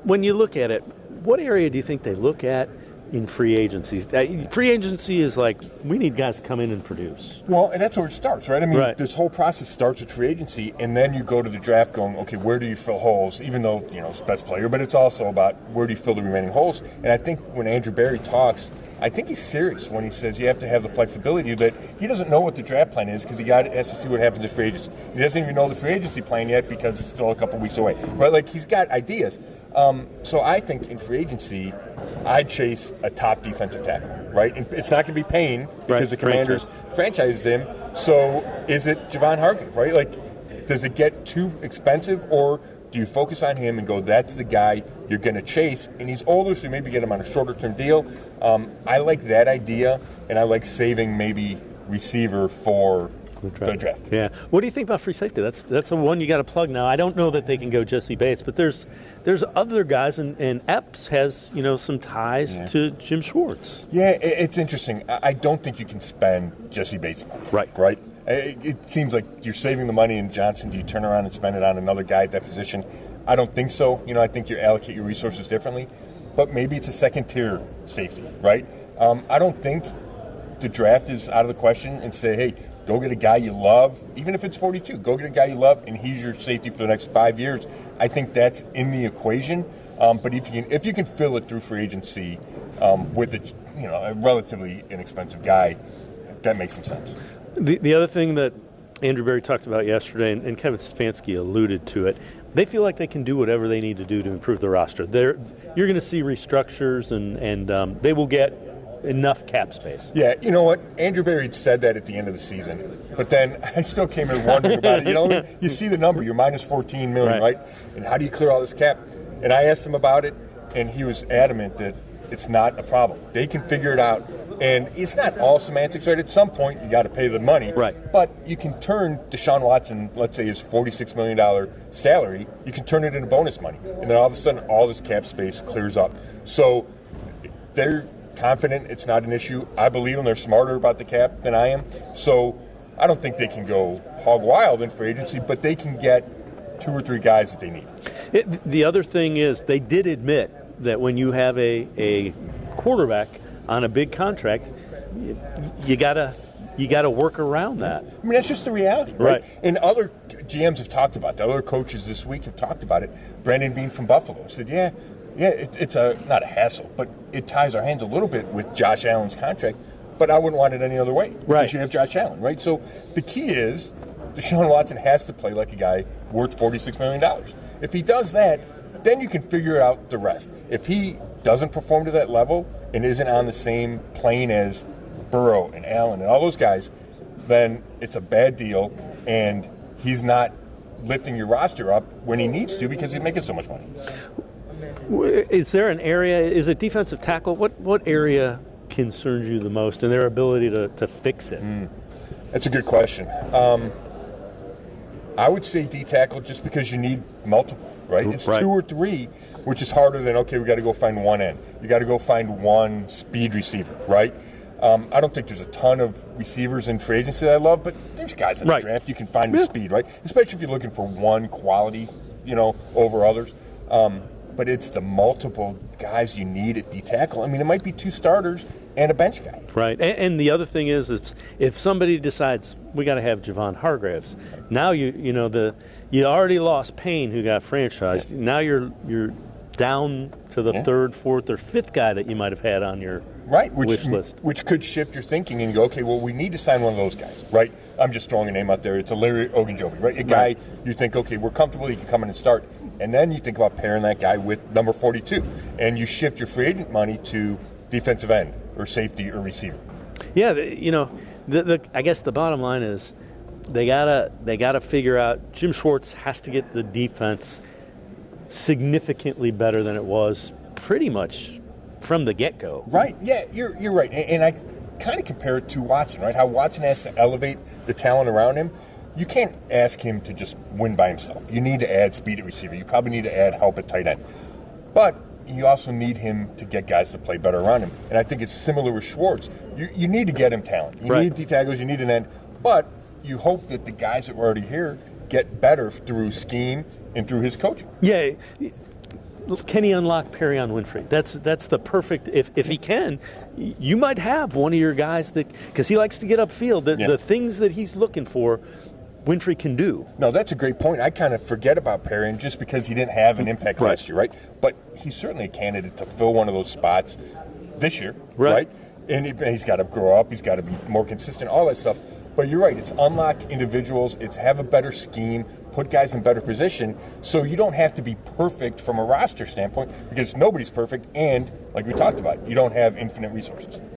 when you look at it, what area do you think they look at in free agencies? Free agency is like, we need guys to come in and produce. Well, and that's where it starts, right? I mean, This whole process starts with free agency, and then you go to the draft going, okay, where do you fill holes? Even though, it's best player, but it's also about where do you fill the remaining holes? And I think when Andrew Berry talks, I think he's serious when he says you have to have the flexibility that he doesn't know what the draft plan is because he has to see what happens in free agency. He doesn't even know the free agency plan yet because it's still a couple weeks away, right? Like, he's got ideas. So I think in free agency, I'd chase a top defensive tackle, right? And it's not going to be Payne because the Commanders franchised him. So is it Javon Hargrave, right? Like, does it get too expensive, or do you focus on him and go, that's the guy you're going to chase? And he's older, so maybe get him on a shorter-term deal. I like that idea, and I like saving maybe receiver for the draft. Yeah. What do you think about free safety? That's a one you got to plug now. I don't know that they can go Jesse Bates, but there's other guys, and Epps has some ties to Jim Schwartz. Yeah, it's interesting. I don't think you can spend Jesse Bates money. Right. It seems like you're saving the money in Johnson. Do you turn around and spend it on another guy at that position? I don't think so. I think you allocate your resources differently. But maybe it's a second-tier safety, right? I don't think the draft is out of the question and say, hey, go get a guy you love, even if it's 42. Go get a guy you love, and he's your safety for the next 5 years. I think that's in the equation. But if you can fill it through free agency with a relatively inexpensive guy, that makes some sense. The other thing that Andrew Berry talked about yesterday, and Kevin Stefanski alluded to it, they feel like they can do whatever they need to do to improve the roster. You're going to see restructures, and they will get enough cap space. Yeah, you know what? Andrew Berry said that at the end of the season, but then I still came in wondering about it. You see the number, you're minus $14 million, right? And how do you clear all this cap? And I asked him about it, and he was adamant that it's not a problem. They can figure it out. And it's not all semantics, right? At some point, you got to pay the money. Right. But you can turn Deshaun Watson, let's say his $46 million salary, you can turn it into bonus money. And then all of a sudden, all this cap space clears up. So they're confident it's not an issue. I believe them. They're smarter about the cap than I am. So I don't think they can go hog wild in free agency, but they can get 2 or 3 guys that they need. The other thing is they did admit that when you have a quarterback on a big contract, you gotta work around that. I mean, that's just the reality, right? And other GMs have talked about that. Other coaches this week have talked about it. Brandon Beane from Buffalo said, it's not a hassle, but it ties our hands a little bit with Josh Allen's contract, but I wouldn't want it any other way. Because you have Josh Allen, right? So the key is Deshaun Watson has to play like a guy worth $46 million. If he does that, then you can figure out the rest. If he doesn't perform to that level and isn't on the same plane as Burrow and Allen and all those guys, then it's a bad deal, and he's not lifting your roster up when he needs to because he's making so much money. Is there an area, is it defensive tackle? What area concerns you the most in their ability to fix it? That's a good question. I would say D-tackle just because you need multiple. Right? It's 2 or 3, which is harder than, okay, we got to go find one end. You got to go find one speed receiver, right? I don't think there's a ton of receivers in free agency that I love, but there's guys in the draft you can find with speed, right? Especially if you're looking for one quality, over others. But it's the multiple guys you need at D-tackle. I mean, it might be 2 starters and a bench guy. Right. And the other thing is, if somebody decides we got to have Javon Hargraves, now you already lost Payne, who got franchised. Yeah. Now you're down to the 3rd, 4th, or 5th guy that you might have had on your wish list. Which could shift your thinking and you go, okay, well, we need to sign one of those guys, right? I'm just throwing a name out there. It's a Larry Ogunjobi, right? A guy you think, okay, we're comfortable, he can come in and start. And then you think about pairing that guy with number 42. And you shift your free agent money to defensive end or safety or receiver. Yeah, I guess the bottom line is they gotta figure out, Jim Schwartz has to get the defense significantly better than it was pretty much from the get-go. Right, yeah, you're right. And I kind of compare it to Watson, right? How Watson has to elevate the talent around him. You can't ask him to just win by himself. You need to add speed at receiver. You probably need to add help at tight end. But you also need him to get guys to play better around him. And I think it's similar with Schwartz. You need to get him talent. You need D-tackles, you need an end. But you hope that the guys that were already here get better through scheme and through his coaching. Yeah. can he unlock Perrion Winfrey? That's the perfect. If he can, you might have one of your guys that, because he likes to get upfield. The things that he's looking for, Winfrey can do. No, that's a great point. I kind of forget about Perrion just because he didn't have an impact last year, right? But he's certainly a candidate to fill one of those spots this year, right? And he's got to grow up. He's got to be more consistent, all that stuff. But you're right. It's unlock individuals. It's have a better scheme, put guys in better position, so you don't have to be perfect from a roster standpoint, because nobody's perfect, and like we talked about, you don't have infinite resources.